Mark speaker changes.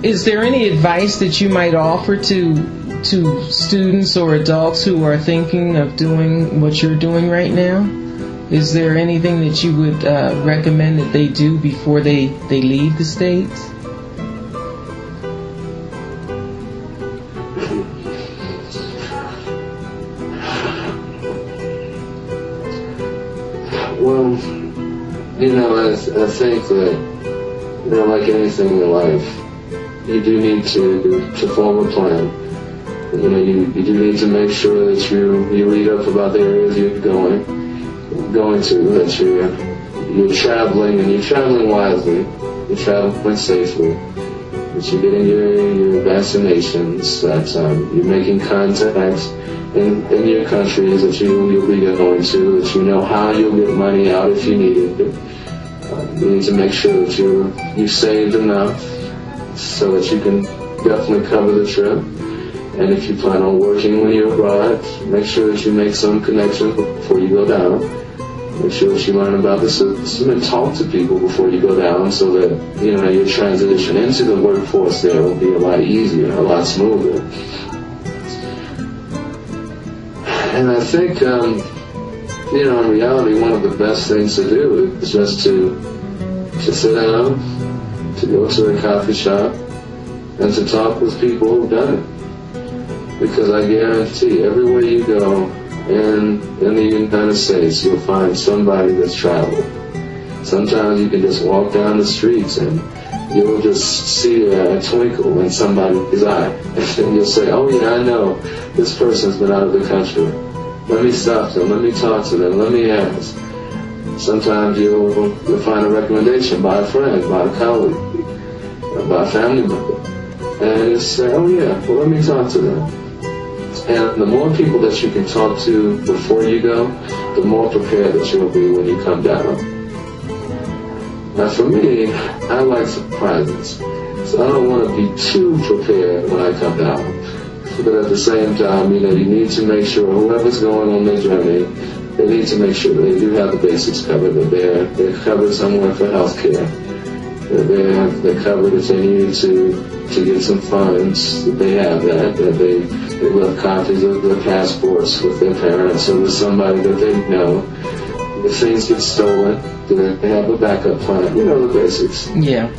Speaker 1: Is there any advice that you might offer to students or adults who are thinking of doing what you're doing right now? Is there anything that you would recommend that they do before they leave the States?
Speaker 2: Well, I think that, like anything in life, you do need to form a plan. You do need to make sure that you read up about the areas you're going to, that you're traveling, and you're traveling wisely, you're traveling safely, that you're getting your vaccinations, that you're making contacts in your countries that you'll be going to, that you know how you'll get money out if you need it. You need to make sure that you saved enough so that you can definitely cover the trip. And if you plan on working when you're abroad, make sure that you make some connections before you go down. Make sure that you learn about the system and talk to people before you go down, so that your transition into the workforce there will be a lot easier, a lot smoother. And I think, in reality, one of the best things to do is just to sit down, to go to a coffee shop, and to talk with people who've done it. Because I guarantee everywhere you go in the United States, you'll find somebody that's traveled. Sometimes you can just walk down the streets and you'll just see a twinkle in somebody's eye. And you'll say, oh yeah, I know, this person's been out of the country. Let me stop them, let me talk to them, let me ask. Sometimes you'll find a recommendation by a friend, by a colleague, by a family member. And you say, oh yeah, well let me talk to them. And the more people that you can talk to before you go, the more prepared that you'll be when you come down. Now for me, I like surprises. So I don't want to be too prepared when I come down. But at the same time, you need to make sure whoever's going on their journey, they need to make sure that they do have the basics covered, that they're covered somewhere for health care, that they're covered if they need to get some funds, that they have that they left copies of their passports with their parents or with somebody that they know. If things get stolen, do they have a backup plan? The basics.
Speaker 1: Yeah.